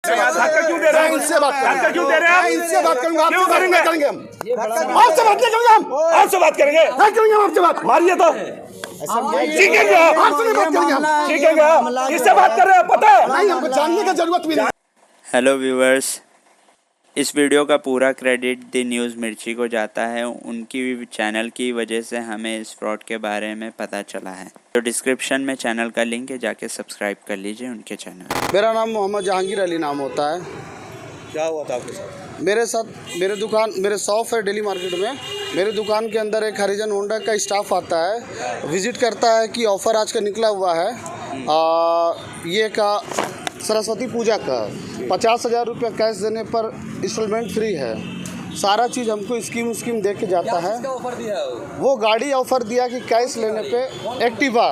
धक्का क्यों दे रहे हैं? इनसे बात धक्का क्यों दे रहे हैं? इनसे बात करूंगा, क्यों आपसे करेंगे? आपसे बात नहीं करेंगे हम, आपसे बात करेंगे? करेंगे आपसे बात। मारिए तो सीखेंगे आप? आपसे नहीं बात करेंगे हम। सीखेंगे आप? किससे बात कर रहे हैं पता है? नहीं, हमको जानने की जरूरत भी नहीं। हेलो व्यूअर्स, इस वीडियो का पूरा क्रेडिट द न्यूज़ मिर्ची को जाता है। उनकी चैनल की वजह से हमें इस फ्रॉड के बारे में पता चला है। तो डिस्क्रिप्शन में चैनल का लिंक है, जाके सब्सक्राइब कर लीजिए उनके चैनल। मेरा नाम मोहम्मद जहांगीर अली नाम होता है। क्या हुआ था आपके साथ? मेरे शॉप है दिल्ली मार्केट में। मेरे दुकान के अंदर एक हरिजन होंडा का स्टाफ आता है, विजिट करता है कि ऑफ़र आज का निकला हुआ है ये का सरस्वती पूजा का 50,000 रुपया कैश देने पर इंस्टॉलमेंट फ्री है। सारा चीज़ हमको स्कीम दे के जाता है। ऑफर दिया वो गाड़ी ऑफ़र दिया कि कैश लेने पे एक्टिवा,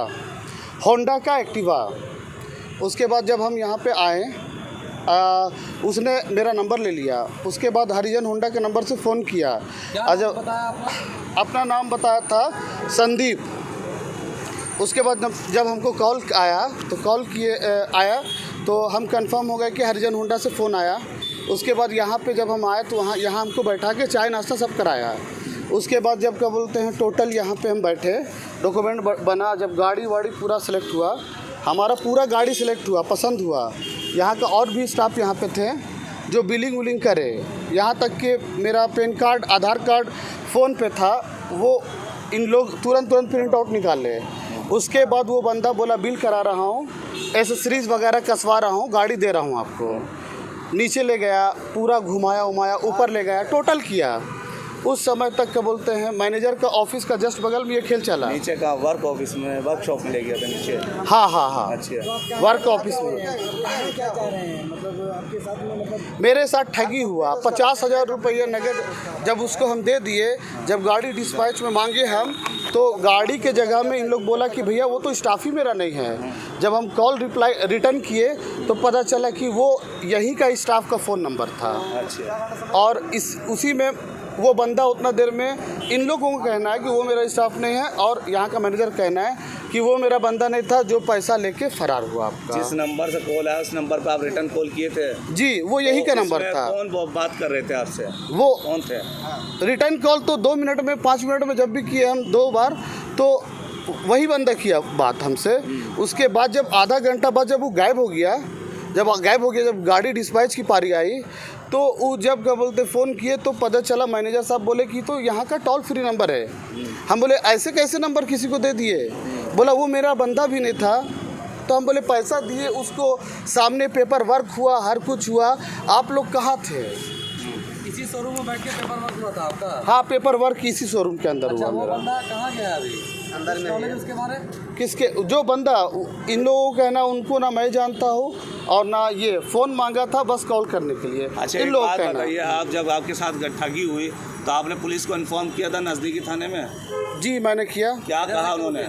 होंडा का एक्टिवा। उसके बाद जब हम यहाँ पे आए उसने मेरा नंबर ले लिया। उसके बाद हरिजन होंडा के नंबर से फ़ोन किया। जब अपना नाम बताया था संदीप। उसके बाद जब हमको कॉल आया तो हम कंफर्म हो गए कि हरिजन होंडा से फ़ोन आया। उसके बाद यहाँ पे जब हम आए तो यहाँ हमको बैठा के चाय नाश्ता सब कराया। उसके बाद जब क्या बोलते हैं टोटल यहाँ पे हम बैठे, डॉक्यूमेंट बना, जब गाड़ी वाड़ी पूरा सेलेक्ट हुआ, हमारा पूरा गाड़ी सेलेक्ट हुआ, पसंद हुआ। यहाँ का और भी स्टाफ यहाँ पे थे जो बिलिंग विलिंग करे। यहाँ तक कि मेरा पैन कार्ड, आधार कार्ड फ़ोन पे था, वो इन लोग तुरंत प्रिंट आउट निकाले। उसके बाद वो बंदा बोला बिल करा रहा हूँ, एसेसरीज़ वगैरह कसवा रहा हूँ, गाड़ी दे रहा हूँ आपको। नीचे ले गया, पूरा घुमाया उमाया, ऊपर ले गया, टोटल किया। उस समय तक क्या बोलते हैं मैनेजर का ऑफिस का जस्ट बगल में ये खेल चला। नीचे का वर्क ऑफिस में, वर्कशॉप में ले गया था नीचे। हाँ अच्छा, वर्क ऑफिस में। क्या चाह रहे हैं? मतलब आपके साथ में मेरे साथ ठगी हुआ। 50,000 रुपये नगद जब उसको हम दे दिए, जब गाड़ी डिस्पैच में मांगे हम, तो गाड़ी के जगह में इन लोग बोला कि भैया वो तो स्टाफ ही मेरा नहीं है। जब हम कॉल रिटर्न किए तो पता चला कि वो यहीं का स्टाफ का फ़ोन नंबर था। अच्छा। और उसी में वो बंदा उतना देर में, इन लोगों का कहना है कि वो मेरा स्टाफ नहीं है, और यहाँ का मैनेजर कहना है कि वो मेरा बंदा नहीं था जो पैसा लेके फरार हुआ। आपका जिस नंबर से कॉल आया उस नंबर पर आप रिटर्न कॉल किए थे? जी, वो यही का नंबर था। कौन बात कर रहे थे आपसे? वो कौन थे? रिटर्न कॉल तो 2 मिनट में, 5 मिनट में जब भी किए हम 2 बार, तो वही बंदा किया बात हमसे। उसके बाद जब आधा घंटा बाद जब वो गायब हो गया, जब गाड़ी डिस्पैच की पारी आई, तो वो जब क्या बोलते फ़ोन किए तो पता चला, मैनेजर साहब बोले कि तो यहाँ का टोल फ्री नंबर है। हम बोले ऐसे कैसे नंबर किसी को दे दिए? बोला वो मेरा बंदा भी नहीं था। तो हम बोले पैसा दिए उसको, सामने पेपर वर्क हुआ, हर कुछ हुआ, आप लोग कहाँ थे? इसी शोरूम में बैठ के पेपर वर्क हुआ था आपका? हाँ, पेपर वर्क इसी शोरूम के अंदर हुआ। वो मेरा बंदा कहाँ गया अभी? अंदर में है उसके बारे? किसके? जो बंदा, इन लोगों का है ना, उनको ना मैं जानता हूँ और ना ये फ़ोन मांगा था बस कॉल करने के लिए। अच्छा, इन लोगों का बताइए, आप जब आपके साथ ठगी हुई तो आपने पुलिस को इन्फॉर्म किया था नज़दीकी थाने में? जी, मैंने किया। क्या कहा उन्होंने?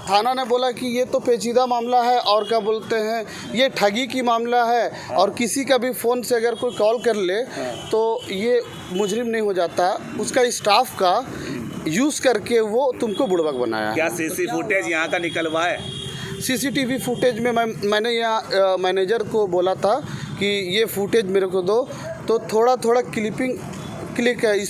थाना ने बोला कि ये तो पेचीदा मामला है, और क्या बोलते हैं ये ठगी की मामला है, और किसी का भी फ़ोन से अगर कोई कॉल कर ले तो ये मुजरिम नहीं हो जाता। उसका स्टाफ का यूज़ करके वो तुमको बुड़बक बनाया। क्या सीसी फुटेज यहाँ का निकलवाए? सीसीटीवी फुटेज में मैंने यहाँ मैनेजर को बोला था कि ये फुटेज मेरे को दो, तो थोड़ा क्लिक है,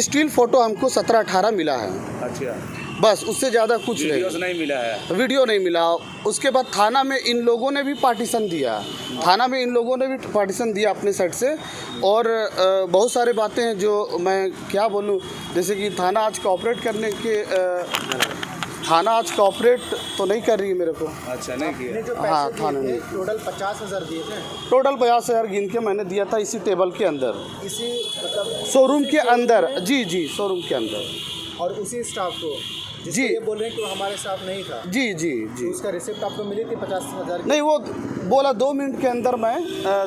स्टिल फ़ोटो हमको 17-18 मिला है। अच्छा, बस, उससे ज़्यादा कुछ नहीं मिला है। वीडियो नहीं मिला। उसके बाद थाना में इन लोगों ने भी पार्टीशन दिया। अपने साइड से, और बहुत सारे बातें हैं जो मैं क्या बोलूं, जैसे कि थाना आज कोऑपरेट तो नहीं कर रही है मेरे को। अच्छा, नहीं किया? हाँ, थाना ने टोटल 50,000 दिए थे। टोटल 50,000 गिन के मैंने दिया था इसी टेबल के अंदर, इसी मतलब शोरूम के अंदर। जी, शोरूम के अंदर। और उसी स्टाफ को जी, ये बोल रहे हैं कि वो हमारे स्टाफ नहीं था? जी। उसका रिसिप्ट आपको मिली थी 50,000? नहीं, वो बोला 2 मिनट के अंदर मैं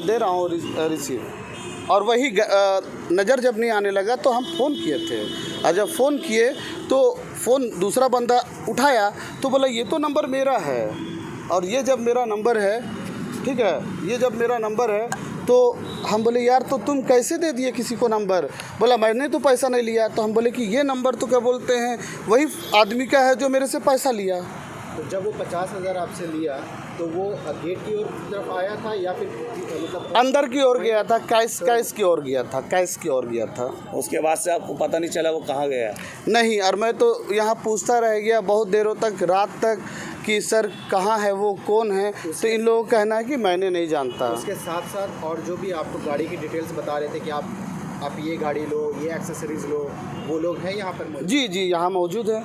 दे रहा हूँ रिसीव। और वही नज़र जब नहीं आने लगा तो हम फ़ोन किए थे, और जब फ़ोन किए तो फ़ोन दूसरा बंदा उठाया तो बोला ये तो नंबर मेरा है। और ये जब मेरा नंबर है, ठीक है, ये जब मेरा नंबर है तो हम बोले यार तो तुम कैसे दे दिए किसी को नंबर? बोला मैंने तो पैसा नहीं लिया। तो हम बोले कि ये नंबर तो क्या बोलते हैं वही आदमी का है जो मेरे से पैसा लिया। तो जब वो 50,000 आपसे लिया तो वो गेट की ओर तरफ आया था या फिर मतलब अंदर की ओर गया था, कैश की ओर गया था, कैश की ओर गया था। उसके बाद से आपको पता नहीं चला वो कहाँ गया? नहीं, और मैं तो यहाँ पूछता रह गया बहुत देरों तक, रात तक, कि सर कहाँ है वो, कौन है। तो इन लोगों का कहना है कि मैंने नहीं जानता। उसके साथ साथ और जो भी आपको गाड़ी की डिटेल्स बता रहे थे कि आप ये गाड़ी लो, ये एक्सेसरीज लो, वो लोग हैं यहाँ पर मौजूद? जी जी, यहाँ मौजूद है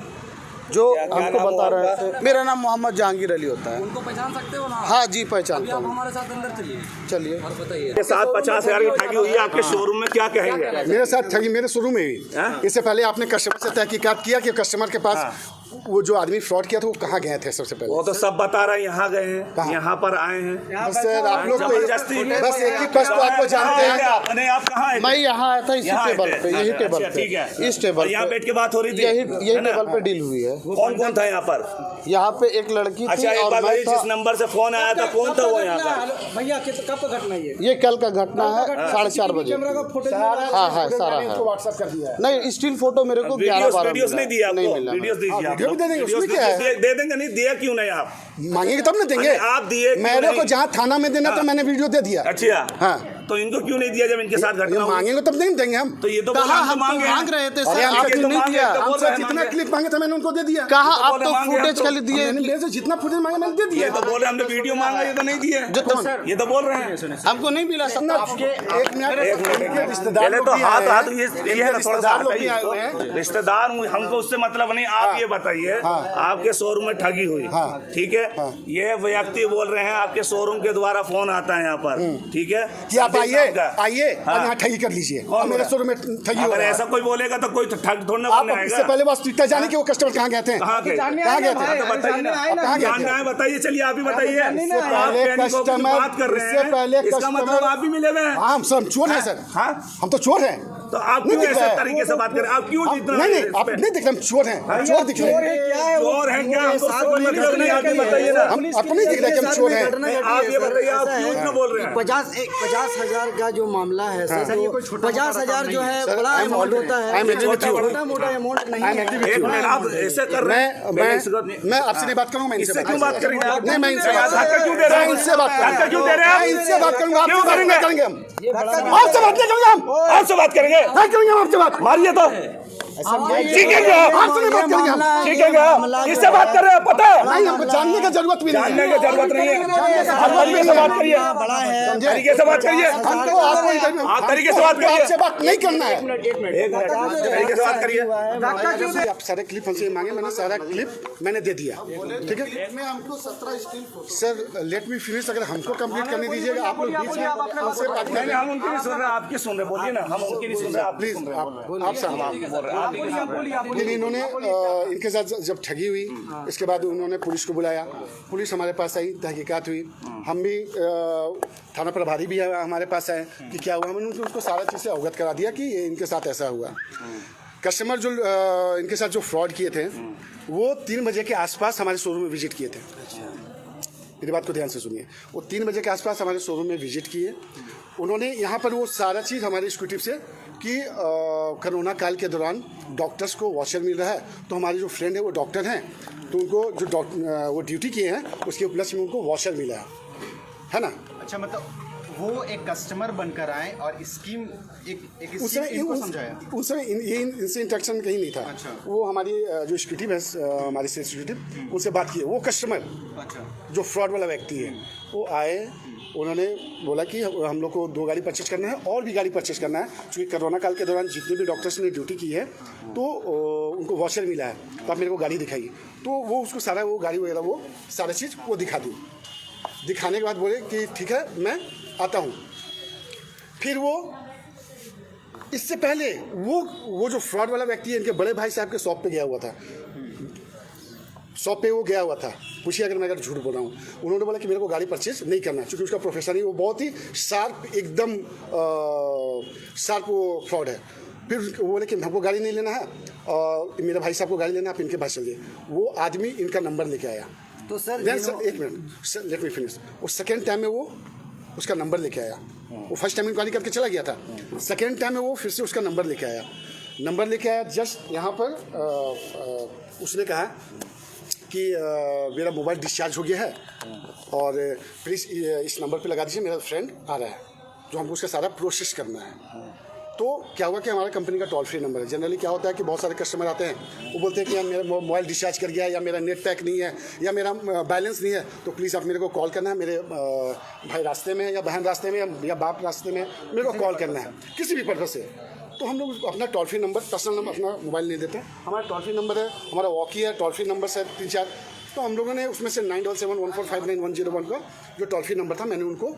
जो हमको बता रहे थे। मेरा नाम मोहम्मद जहांगीर अली होता है। उनको पहचान सकते हो ना? हाँ जी, पहचानता आप हूँ। हमारे साथ अंदर चलिए। चलिए। और बताइए। के साथ 50,000 की ठगी हुई है आपके शोरूम में, क्या कहेंगे? मेरे साथ ठगी मेरे शुरू में हुई। इससे पहले आपने कस्टमर से तहकीकात किया कि कस्टमर के पास वो जो आदमी फ्रॉड किया था वो कहाँ गए थे? सबसे पहले वो तो सब बता रहे हैं, यहाँ गए हैं, यहाँ पर आए हैं। बस सर आप लोग जबरदस्ती तो बस एक ही बस तो आपको जानते हैं। नहीं, आप कहाँ आए थे? मैं यहाँ आया था इसी टेबल पे, यही टेबल पे, ठीक है, इस टेबल यहाँ पे बैठ के बात हो रही थी, यही टेबल पे डील हुई है। कौन कौन था यहाँ पर? यहाँ पे एक लड़की थी अच्छा, एक और बात मैं बताइए, था। जिस नंबर से फोन आया था कौन था वो यहाँ पर? भैया कब का घटना है ये? ये कल का घटना है, 4:30 बजे। कैमरा का फुटेज हाँ हाँ, सारा है। व्हाट्सएप कर दिया है। नहीं, स्टिल फोटो मेरे को 11-12 वीडियोस नहीं दिया नहीं आपको? मिला। वीडियोस दीजिए आप। वीडियो भी दे देंगे, उसमें वीडियोस क्या है? दे देंगे, नहीं दिया क्यों नहीं आप? मांगेंगे तब ना देंगे। अरे आप दिए क्यों मेरे को नहीं? जहाँ थाना में देना था मैंने वीडियो दे दिया। अच्छा, हाँ, तो इनको क्यों नहीं दिया जब इनके साथ ये घटना हुई? मांगेंगे तब नहीं देंगे हम। तो ये तो कहा बोल हम तो मांग रहे थे सर, अरे हम आपने तो नहीं मांगे, दिया। तो बोल हमसे रहे हैं जितना मांगे। क्लिप मांगे था मैंने उनको दे दिया। कहा तो आप बोले तो मांगे, फुटेज हम तो- खाली दिए। मैंने मेरे से जितना फुटेज मांगा मैंने दे ये दिया। तो बोल रहे हमने वीडियो मांगा, ये तो नहीं दिए। ये तो बोल रहे हैं। हमको नहीं मिला सर। एक मिनट, रिश्तेदार पहले लोग तो भी हाथ आए हाथ हैं। ये है ना, थोड़ा सा रिश्तेदार लोग भी आए हुए हैं। रिश्तेदार हमको उससे मतलब नहीं। आप ये बताइए, आपके शोरूम में ठगी हुई, ठीक है? ये व्यक्ति बोल रहे हैं आपके शोरूम के द्वारा फोन आता है यहाँ पर, ठीक है, कि आप आइए आइए हाँ। और यहाँ ठगी कर लीजिए। कौन और मेरे बोला? शोरूम में ठगी हो अगर रहा है। ऐसा कोई बोलेगा तो कोई ठग थोड़ा ना आप बोलने इससे आएगा। पहले वास्तविकता जाने कि वो कस्टमर कहाँ गए थे? कहाँ गए? कहाँ गए थे? तो बताइए ना, कहाँ गए जानना थे? है बताइए, चलिए आप ही बताइए। आप पहले पैनिक होकर जो बात कर रहे इससे पहले हैं, इसका कस्टमर- मतलब आप भी मिले हुए हैं। हाँ, हम सब चोर हैं सर। हाँ, हम तो चोर हैं। तो आप नहीं क्यों दिख रहा ऐसे है। तरीके से बात करें? आप क्यों इतना नहीं नहीं, आप नहीं दिख रहे, हम चोर हैं। हम चोर दिख रहे हैं। क्या है वो? चोर हैं क्या? हमको साथ कोई में मतलब नहीं, आप ही बताइए ना। हम आपको नहीं दिख रहा कि हम चोर हैं। आप ये बताइए, आप क्यों इतना बोल रहे हैं? 50,000 का जो मामला है सर, ये 50,000 जो है सर, बड़ा I am अमाउंट already- होता I am है, agree with you. छोटा मोटा अमाउंट नहीं I am agree with है। एक you. मिनट, आप ऐसे कर रहे हैं। मैं आपसे नहीं बात करूंगा, मैं इनसे इससे क्यों बात करेंगे आप? नहीं, मैं इनसे बात धक्का क्यों दे रहे हैं? मैं इनसे बात करूंगा। धक्का क्यों दे रहे हैं आप? मैं इनसे बात करूंगा, क्यों आपसे बात करेंगे? नहीं करेंगे हम। ये बड़ा आपसे बात नहीं करेंगे हम। आपसे बात करेंगे? नहीं करेंगे हम आपसे बात। मारिए तो सीखेंगे आप। आपसे नहीं बात करेंगे हम। सीखेंगे आप। किससे बात कर रहे हैं पता है? नहीं, हमको जानने की जरूरत भी नहीं जानने है। की जरूरत नहीं है। आप तरीके से बात करिए, बड़ा है। तरीके से बात करिए। हमको आपको आप तरीके से बात करिए। आपसे बात नहीं करना है। एक मिनट, तरीके से बात करिए। आप सारे क्लिप हमसे मांगे, मैंने सारा क्लिप मैंने दे दिया। ठीक है में हमको 17 still photo. Sir, let me finish. अगर हमको कंप्लीट करने दीजिएगा, आप लोग बीच में हमसे बात नहीं, करें। हम उनकी नहीं सुन रहे, आपकी सुन रहे। बोलिए ना, हम उनकी नहीं सुन रहे, आप प्लीज सुन रहे हैं। आप साहब लेकिन इन्होंने इनके साथ जब ठगी हुई, इसके बाद उन्होंने पुलिस को बुलाया। पुलिस हमारे पास आई, तहकीकात हुई। हम भी थाना प्रभारी भी हमारे पास आए कि क्या हुआ। हमने उनको सारा चीज़ से अवगत करा दिया कि ये इनके साथ ऐसा हुआ। कस्टमर जो इनके साथ जो फ्रॉड किए थे वो 3 बजे के आसपास हमारे शोरूम में विजिट किए थे। मेरी बात को ध्यान से सुनिए। वो 3 बजे के आसपास हमारे शोरूम में विजिट किए। उन्होंने यहाँ पर वो सारा चीज़ हमारे एक्जीक्यूटिव से कि कोरोना काल के दौरान डॉक्टर्स को वॉचर मिल रहा है, तो हमारे जो फ्रेंड है वो डॉक्टर हैं, तो उनको जो वो ड्यूटी किए हैं उसके उपलक्ष्य में उनको वॉचर मिला है ना। अच्छा, मतलब वो एक कस्टमर बनकर आए और स्कीम एक उस स्कीम समय इनको समझाया। उस समय ये इनसे इंटरेक्शन कहीं नहीं था। अच्छा। वो हमारी जो एक्जीक्यूटिव है, हमारे से एक्जीक्यूटिव, उनसे बात किए। वो कस्टमर अच्छा, जो फ्रॉड वाला व्यक्ति है वो आए, उन्होंने बोला कि हम लोग को 2 गाड़ी परचेज करना है और भी गाड़ी परचेज करना है, क्योंकि कोरोना काल के दौरान जितने भी डॉक्टर्स ने ड्यूटी की है तो उनको वॉचर मिला है, तो आप मेरे को गाड़ी दिखाइए। तो वो उसको सारा वो गाड़ी वगैरह वो सारा चीज़ वो दिखा दी। दिखाने के बाद बोले कि ठीक है मैं आता हूँ। फिर वो इससे पहले वो जो फ्रॉड वाला व्यक्ति है इनके बड़े भाई साहब के शॉप पे गया हुआ था। शॉप पे वो गया हुआ था, पूछिए अगर मैं झूठ बोल रहा हूँ। उन्होंने बोला कि मेरे को गाड़ी परचेज नहीं करना, क्योंकि उसका प्रोफेशन ही वो बहुत ही शार्प, एकदम शार्प वो फ्रॉड है। फिर वो बोले कि हमको गाड़ी नहीं लेना है और मेरे भाई साहब को गाड़ी लेना है, आप इनके पास चलिए। वो आदमी इनका नंबर लेके आया। तो सर एक minute sir, let me finish. वो सेकेंड टाइम में वो उसका नंबर लेके आया। वो फर्स्ट टाइम इंक्वायरी करके चला गया था, सेकेंड टाइम में वो फिर से उसका नंबर लेके आया। जस्ट यहाँ पर उसने कहा कि मेरा मोबाइल डिस्चार्ज हो गया है और प्लीज़ इस नंबर पे लगा दीजिए, मेरा फ्रेंड आ रहा है, जो हमको उसका सारा प्रोसेस करना है। तो क्या हुआ कि हमारा कंपनी का टोल फ्री नंबर है। जनरली क्या होता है कि बहुत सारे कस्टमर आते हैं, वो बोलते हैं कि यार मेरा मोबाइल डिस्चार्ज कर गया, या मेरा नेट पैक नहीं है, या मेरा बैलेंस नहीं है, तो प्लीज़ आप मेरे को कॉल करना है, मेरे भाई रास्ते में, या बहन रास्ते में, या बाप रास्ते में, मेरे को कॉल करना है किसी भी पर्पज़ से। तो हम लोग अपना toll free number, personal number, अपना मोबाइल नहीं देते। हमारा टोल फ्री नंबर है, हमारा वॉकी है, टोल फ्री नंबर है 3-4। तो हम लोगों ने उसमें से 9771459101 का जो टोल फ्री नंबर था, मैंने उनको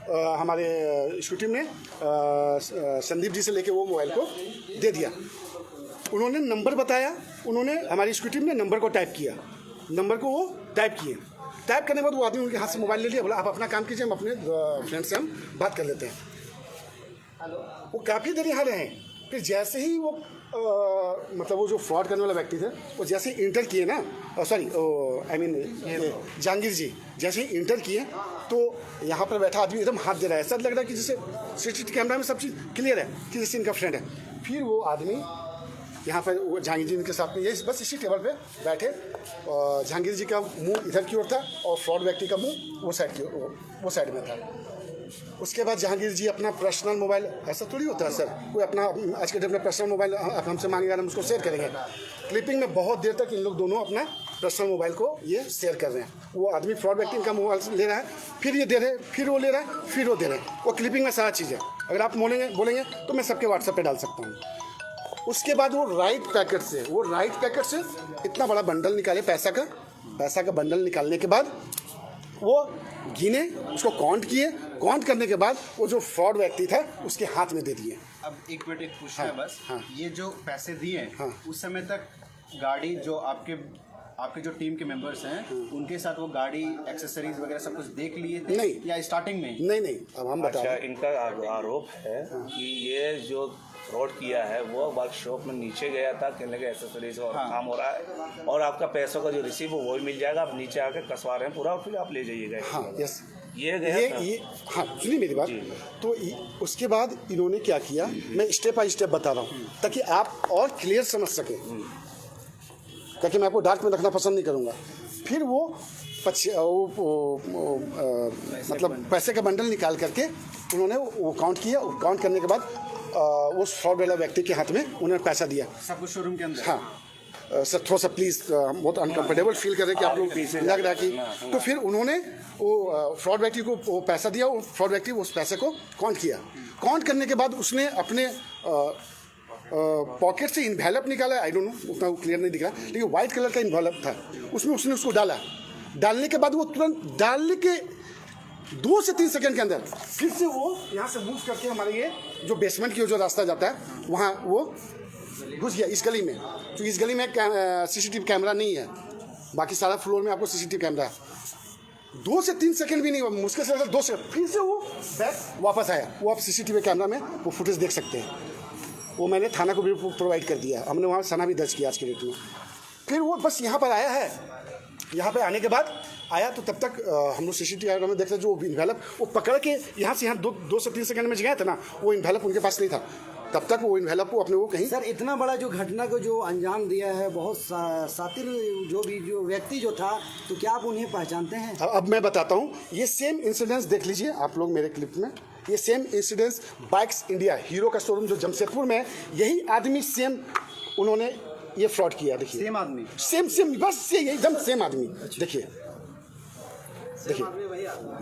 हमारे इसकी टीम ने संदीप जी से लेके वो मोबाइल को दे दिया। उन्होंने नंबर बताया, उन्होंने हमारी इसकी टीम ने नंबर को टाइप किया, नंबर को वो टाइप किए। टाइप करने के बाद वो आदमी उनके हाथ से मोबाइल ले लिया, बोला आप अपना काम कीजिए, हम अपने फ्रेंड से हम बात कर लेते हैं। वो काफ़ी देर यहाँ रहे। फिर जैसे ही वो मतलब वो जो फ्रॉड करने वाला व्यक्ति थे, वो जैसे ही इंटर किए ना, सॉरी आई मीन जहांगीर जी जैसे ही इंटर किए, तो यहाँ पर बैठा आदमी एकदम हाथ दे रहा है, ऐसा लग रहा है कि जैसे सीसीटीवी कैमरा में सब चीज़ क्लियर है कि जैसे इनका फ्रेंड है। फिर वो आदमी यहाँ पर वो जहांगीर जी के साथ में ये बस इसी टेबल पे बैठे, जहांगीर जी का मुंह इधर की ओर था और फ्रॉड व्यक्ति का मुंह वो साइड में था। उसके बाद जहांगीर जी अपना पर्सनल मोबाइल, ऐसा थोड़ी होता है सर, कोई अपना आज के डेट में पर्सनल मोबाइल हमसे मांगेगा, हम उसको शेयर करेंगे। क्लिपिंग में बहुत देर तक इन लोग दोनों अपना पर्सनल मोबाइल को ये शेयर कर रहे हैं। वो आदमी फ्रॉड व्यक्ति इनका मोबाइल ले रहा है, फिर ये दे रहे हैं, फिर वो ले रहा है, फिर वो दे रहे हैं। वो क्लिपिंग में सारा चीज़ है, अगर आप बोलेंगे तो मैं सबके व्हाट्सएप पे डाल सकता हूँ। उसके बाद वो राइट पैकेट से इतना बड़ा बंडल निकाले पैसा का बंडल निकालने के बाद वो गिने, उसको काउंट करने के बाद वो जो फ्रॉड व्यक्ति था उसके हाथ में दे दिए। अब एक मिनट, एक पूछना है बस। हाँ। ये जो पैसे दिए हाँ। उस समय तक गाड़ी जो आपके जो टीम के मेंबर्स हैं उनके साथ वो गाड़ी एक्सेसरीज वगैरह सब कुछ देख लिए थे? नहीं। या स्टार्टिंग में? नहीं, अब हम बता अच्छा, रहे हैं। इनका आरोप है कि ये जो फ्रॉड किया है वो वर्कशॉप में नीचे गया था, कहने के एसेसरीज और काम हो रहा है, और आपका पैसों का जो रिसीव हो वो भी मिल जाएगा, आप नीचे आके कसवा रहे हैं पूरा, और फिर आप ले जाइएगा। हाँ, यस, ये गया था। ये हाँ, सुनिए मेरी बात। तो उसके बाद इन्होंने क्या किया, मैं स्टेप बाय स्टेप बता रहा हूँ ताकि आप और क्लियर समझ सकें, ताकि मैं आपको डार्क में रखना पसंद नहीं करूँगा। फिर वो मतलब पैसे का बंडल निकाल करके उन्होंने वो काउंट किया, काउंट करने के बाद उस फ्रॉड वाला व्यक्ति के हाथ में उन्होंने पैसा दिया। सब कुछ शोरूम के अंदर? हाँ सर, थोड़ा सा प्लीज़, बहुत अनकंफर्टेबल फील कर रहे हैं कि आप लोग लग रहा है कि, तो फिर उन्होंने वो फ्रॉड व्यक्ति को वो पैसा दिया, वो फ्रॉड व्यक्ति उस पैसे को काउंट किया। काउंट करने के बाद उसने अपने पॉकेट से इन्वेलप निकाला, आई डोंट नो, उतना वो क्लियर नहीं दिख रहा, लेकिन वाइट कलर का इन्वेलप था, उसमें उसने उसको डाला। डालने के बाद वो तुरंत डालने के 2 से 3 सेकंड के अंदर फिर से वो यहाँ से मूव करके हमारे ये जो बेसमेंट की जो रास्ता जाता है वहाँ वो घुस गया इस गली में। तो इस गली में सीसीटीवी कैमरा नहीं है, बाकी सारा फ्लोर में आपको सीसीटीवी कैमरा है। 2 से 3 सेकंड भी नहीं हुआ, मुश्किल से 2 सेकंड, फिर से वो बैक वापस आया। वो आप सीसीटीवी कैमरा में वो फुटेज देख सकते हैं। वो मैंने थाना को भी प्रोवाइड कर दिया, हमने वहाँ सना भी दर्ज किया आज के डेट में। फिर वो बस यहाँ पर आया है, यहाँ पे आने के बाद आया तो तब तक हम लोग सीसीटीवी कैमरा में देख रहे, जो इन्वेलप वो पकड़ के यहाँ से यहाँ 2 से 3 सेकंड में गया था ना, वो इन्वेलप उनके पास नहीं था, तब तक वो इन्वेलप को अपने वो कहीं। सर, इतना बड़ा जो घटना को जो अंजाम दिया है, बहुत सातिर जो व्यक्ति जो था, तो क्या आप उन्हें पहचानते हैं? अब मैं बताता हूँ, ये सेम इंसिडेंस देख लीजिए आप लोग मेरे क्लिप में। ये same incidence bikes India hero का शोरूम जो जमशेदपुर में है, यही आदमी सेम उन्होंने ये फ्रॉड किया। देखिए सेम आदमी, सेम बस ये एकदम सेम आदमी। देखिए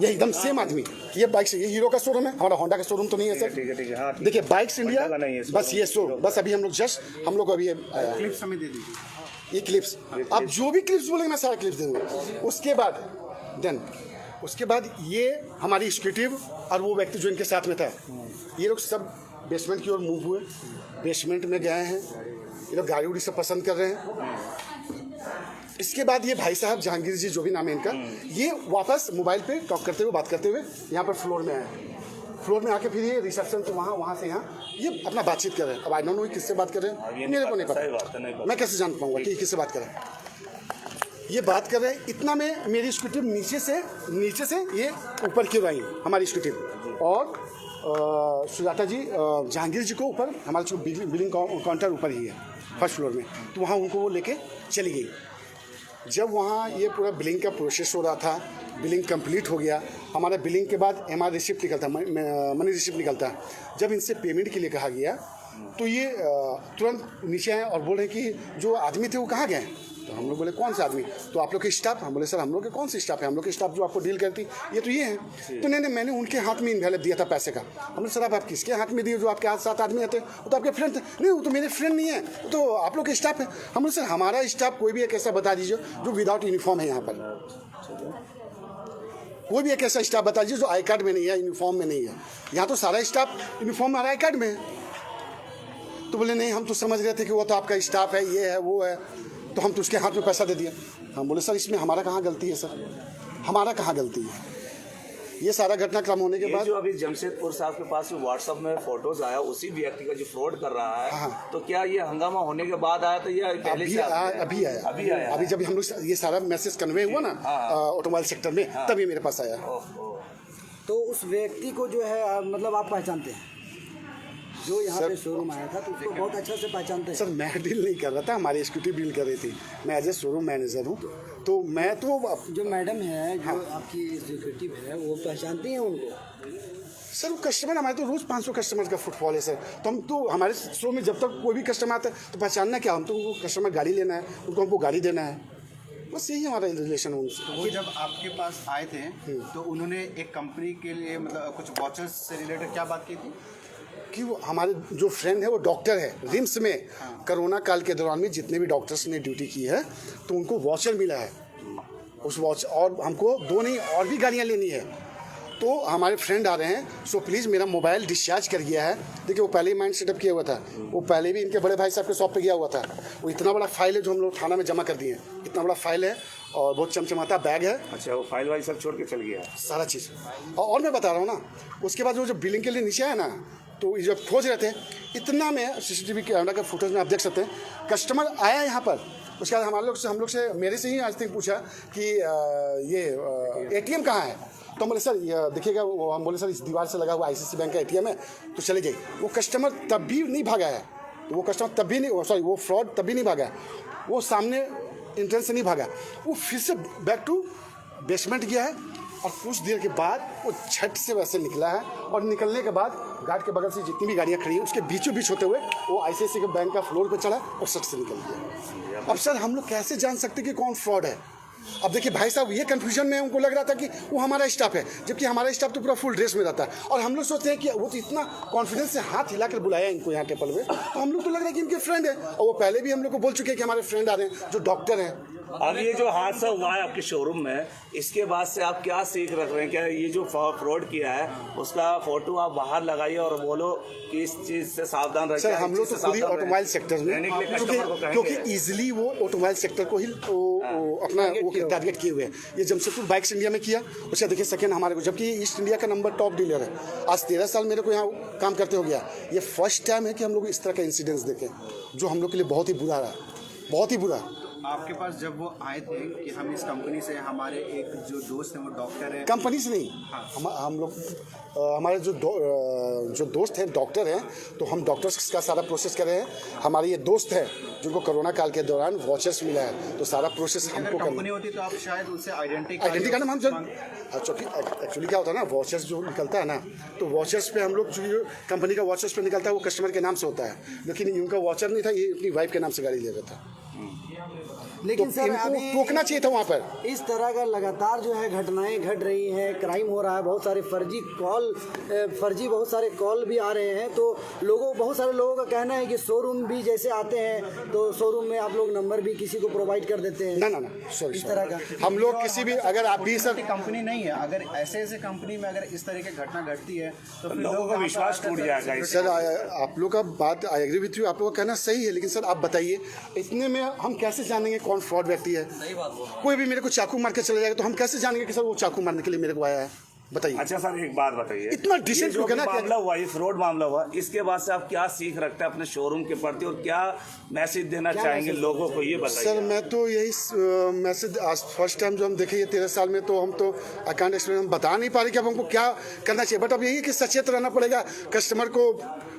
ये एकदम सेम आदमी। ये बाइक से, ये हीरो का शोरूम है, हमारा होंडा का शोरूम तो नहीं है सर। ठीक है, हाँ, देखिए बाइक्स इंडिया, बस ये शोरूम, बस अभी हम लोग अभी क्लिप्स हमें दे दीजिए। ये क्लिप्स, आप जो भी क्लिप्स बोलेंगे मैं सारा क्लिप्स दूंगा। उसके बाद ये हमारी एग्जीक्यूटिव और वो व्यक्ति जो इनके साथ में था, ये लोग सब बेसमेंट की ओर मूव हुए, बेसमेंट में गए हैं, ये लोग गाड़ी उड़ी सब पसंद कर रहे हैं। इसके बाद ये भाई साहब जहांगीर जी जो भी नाम है इनका, ये वापस मोबाइल पे टॉक करते हुए, बात करते हुए यहाँ पर फ्लोर में आए। फ्लोर में आके फिर ये रिसेप्शन से वहाँ से यहाँ ये अपना बातचीत कर रहे हैं। अब आई डोंट नो किससे बात कर रहे हैं, मेरे को नहीं पता, मैं कैसे जान पाऊंगा कि किससे बात कर रहे हैं। ये बात कर रहे हैं, इतना में मेरी स्कूटी नीचे से ये ऊपर की आई हमारी स्कूटी, और सुजाता जी जहांगीर जी को ऊपर, हमारा जो बिलिंग काउंटर ऊपर ही है फर्स्ट फ्लोर में, तो वहाँ उनको वो लेके चली गई। जब वहाँ ये पूरा बिलिंग का प्रोसेस हो रहा था, बिलिंग कंप्लीट हो गया, हमारा बिलिंग के बाद MR रिसिप्ट निकलता, मनी रिसिप्ट निकलता। जब इनसे पेमेंट के लिए कहा गया तो ये तुरंत नीचे आए और बोल रहे कि जो आदमी थे वो कहाँ गए। तो हम लोग बोले कौन सा आदमी, तो आप लोग के स्टाफ। हम बोले सर हम लोग के कौन से स्टाफ है, हम लोग के स्टाफ जो आपको डील करती ये तो ये है। तो नहीं मैंने उनके हाथ में इन्वेलप दिया था पैसे का। हमने सर आप किसके हाथ में दिए, जो आपके हाथ 7 आदमी आते वो तो आपके फ्रेंड थे। नहीं वो तो मेरे फ्रेंड नहीं है, वो तो आप लोग के स्टाफ है। हमने सर हमारा स्टाफ कोई भी एक ऐसा बता दीजिए जो विदाउट यूनिफॉर्म है यहाँ पर, कोई भी एक ऐसा स्टाफ बता दीजिए जो आई कार्ड में नहीं है, यूनिफॉर्म में नहीं है। यहाँ तो सारा स्टाफ यूनिफॉर्म और आई कार्ड में है। तो बोले नहीं हम तो समझ रहे थे कि वो तो आपका स्टाफ है, ये है वो है, तो हम तो उसके हाथ में पैसा दे दिया। हम बोले सर इसमें हमारा कहाँ गलती है, सर हमारा कहाँ गलती है। ये सारा घटनाक्रम होने के बाद जो अभी जमशेदपुर साहब के पास व्हाट्सएप में फोटोज आया उसी व्यक्ति का जो फ्रॉड कर रहा है, हाँ। तो क्या ये हंगामा होने के बाद आया, तो ये पहले से अभी आया अभी जब हम लोग ये सारा मैसेज कन्वे हुआ ना ऑटोमोबाइल सेक्टर में, तभी मेरे पास आया। तो उस व्यक्ति को जो है मतलब आप पहचानते हैं, जो यहाँ पे शोरूम आया था, तो उसको बहुत अच्छा से पहचानते हैं। सर मैं डील नहीं कर रहा था, हमारी एग्जीक्यूटिव डील कर रही थी, मैं एज ए शोरूम मैनेजर हूँ। तो मैं तो जो मैडम है, जो आपकी एग्जीक्यूटिव है, वो पहचानती हैं उनको? सर वो कस्टमर हमारे तो रोज़ 500 कस्टमर का फुटफॉल है सर। तो हम तो हमारे शो में जब तक कोई भी कस्टमर आता है तो पहचानना क्या, हम तो उनको कस्टमर गाड़ी लेना है, उनको हमको गाड़ी देना है, बस यही हमारा रिलेशन है उनसे। वो जब आपके पास आए थे तो उन्होंने एक कंपनी के लिए मतलब कुछ वॉचर्स से रिलेटेड क्या बात की थी कि वो हमारे जो फ्रेंड है वो डॉक्टर है रिम्स में। कोरोना काल के दौरान में जितने भी डॉक्टर्स ने ड्यूटी की है तो उनको वॉचर मिला है, उस वॉच, और हमको 2 नहीं और भी गाड़ियाँ लेनी है। तो हमारे फ्रेंड आ रहे हैं, सो प्लीज़ मेरा मोबाइल डिस्चार्ज कर गया है। देखिए वो पहले ही माइंड सेटअप किया हुआ था, वो पहले भी इनके बड़े भाई साहब के शॉप पे गया हुआ था। वो इतना बड़ा फाइल है जो हम लोग थाना में जमा कर दिए, इतना बड़ा फाइल है और बहुत चमचमाता बैग है। अच्छा, वो फाइल वाइल सब छोड़ के चल गया सारा चीज़। और मैं बता रहा हूँ ना, उसके बाद वो जब बिलिंग के लिए नीचे आया ना, तो जब खोज रहे थे इतना में CCTV कैमरा का फुटेज में आप देख सकते हैं, कस्टमर आया यहाँ पर। उसके बाद हम लोग से मेरे से ही आज तक पूछा कि ये ATM कहाँ है। तो हम बोले सर ये देखिएगा, हम बोले सर इस दीवार से लगा हुआ ICICI बैंक का ATM है, तो चले जाइए। वो कस्टमर तब भी नहीं भागा है, तो वो कस्टमर तब भी नहीं, सॉरी वो फ्रॉड तब भी नहीं भागा है, वो सामने एंट्रेंस से नहीं भागा, वो फिर से बैक टू बेसमेंट गया है। और कुछ देर के बाद वो झट से वैसे निकला है, और निकलने के बाद गार्ड के बगल से जितनी भी गाड़ियाँ खड़ी हैं उसके बीचों बीच होते हुए वो ICICI के बैंक का फ्लोर पर चढ़ा और सट से निकल गया। अब सर हम लोग कैसे जान सकते कि कौन फ्रॉड है। अब देखिए भाई साहब ये कंफ्यूजन में उनको लग रहा था कि वो हमारा स्टाफ है, जबकि हमारा स्टाफ तो पूरा फुल ड्रेस में रहता है। और हम लोग सोचते हैं कि वो तो इतना कॉन्फिडेंस से हाथ हिला कर बुलाया इनको यहाँ टेबल में, तो हम लोग तो लग रहा है कि इनके फ्रेंड है। और वो पहले भी हम लोग को बोल चुके हैं कि हमारे फ्रेंड आ रहे हैं जो डॉक्टर हैं। अब ये जो हादसा हुआ है आपके शोरूम में, इसके बाद से आप क्या सीख रख रहे हैं? क्या ये जो फ्रॉड किया है उसका फोटो आप बाहर लगाइए और बोलो कि इस चीज़ से सावधान रहिए। सर हम लोग तो खुद ही ऑटोमोबाइल सेक्टर में, क्योंकि ईजिली वो ऑटोमोबाइल सेक्टर को ही अपना वो टारगेट किए हुए हैं। ये जमशेदपुर बाइक्स इंडिया में किया, उसका देखिए सेकेंड हमारे को, जबकि ईस्ट इंडिया का नंबर टॉप डीलर है। आज 13 साल मेरे को यहाँ काम करते हो गया, ये फर्स्ट टाइम है कि हम लोग इस तरह का इंसिडेंस देखें, जो हम लोग के लिए बहुत ही बुरा रहा, बहुत ही बुरा। आपके पास जब वो आए थे कि हम इस कंपनी से, हमारे एक जो दोस्त हैं वो डॉक्टर है, कंपनी से नहीं, हम लोग हमारे जो दोस्त हैं डॉक्टर हैं, तो हम डॉक्टर्स का सारा प्रोसेस कर रहे हैं। हमारे ये दोस्त है जिनको कोरोना काल के दौरान वॉचर्स मिला है, तो सारा प्रोसेस हमको करना। कंपनी होती तो आप शायद उससे आइडेंटिटी कार्ड हम जब एक्चुअली क्या होता है ना, वॉचर्स जो निकलता है ना, तो वॉचर्स पे हम लोग जो कंपनी का वॉचर्स पे निकलता है वो कस्टमर के नाम से होता है, लेकिन इनका वॉचर नहीं था, ये अपनी वाइफ के नाम से गाड़ी ले रहा था। लेकिन तो सर अभी रोकना चाहिए था वहाँ पर। इस तरह का लगातार जो है घटनाएं घट रही हैं, क्राइम हो रहा है, बहुत सारे फर्जी बहुत सारे कॉल भी आ रहे हैं। तो बहुत सारे लोगों का कहना है कि शोरूम भी जैसे आते हैं तो शोरूम में आप लोग नंबर भी किसी को प्रोवाइड कर देते हैं। ना सॉरी, इस तरह का हम लोग किसी भी, अगर आप भी सर कंपनी नहीं है, अगर ऐसे कंपनी में अगर इस तरह की घटना घटती है तो फिर लोगों का विश्वास टूट जाएगा। सर आप लोग का बात आई एग्री विथ यू, आप लोग का कहना सही है, लेकिन सर आप बताइए इतने में हम कैसे जानेंगे कौन फ्रॉड व्यक्ति है? कोई भी मेरे को चाकू मार के चला जाएगा तो हम कैसे जानेंगे कि सर वो चाकू मारने के लिए मेरे को आया है? बताइए। अच्छा सर, एक बात बताइए, इतना decent ये जो लोग है ना, मामला हुआ, ये फ्रॉड मामला हुआ, इसके बाद से आप क्या सीख रखते हैं अपने शोरूम के प्रति और क्या मैसेज देना चाहेंगे लोगों को, ये बताइए। सर मैं तो यही मैसेज, आज फर्स्ट टाइम जो हम देखे ये 13 साल में, तो हम तो अकाउंट एक्सपीरियंस हम बता नहीं पा रहे कि अब हमको क्या करना चाहिए, बट अब यही है कि सचेत रहना पड़ेगा, कस्टमर को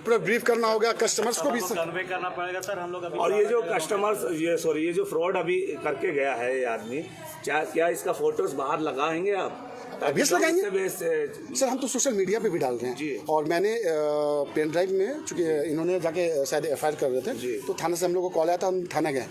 पूरा ब्रीफ करना होगा, कस्टमर्स को भी कन्वे करना पड़ेगा सर हम लोग अभी। और ये जो कस्टमर्स, ये जो फ्रॉड अभी करके गया है ये आदमी, क्या इसका फोटोज बाहर लगाएंगे आप? ऑब्वियस लगाएंगे लगाएंगे सर, हम तो सोशल मीडिया पे भी डाल रहे जी। हैं। और मैंने पेन ड्राइव में, चूंकि इन्होंने जाके शायद FIR कर रहे थे, तो थाना से हम लोग को कॉल आया था, हम थाना गए,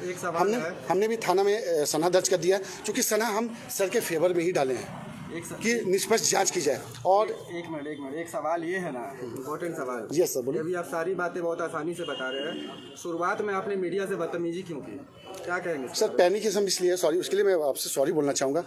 हमने भी थाना में सना दर्ज कर दिया, चूंकि सना हम सर के फेवर में ही डाले हैं कि निष्पक्ष जांच की जाए। और एक मिनट एक सवाल ये है ना, इम्पोर्टेंट सवाल। यस सर, बोलिए। अभी आप सारी बातें बहुत आसानी से बता रहे हैं, शुरुआत में आपने मीडिया से बदतमीजी क्यों की, क्या कहेंगे सर पैनिक हम इसलिए, सॉरी, उसके लिए मैं आपसे सॉरी बोलना चाहूँगा।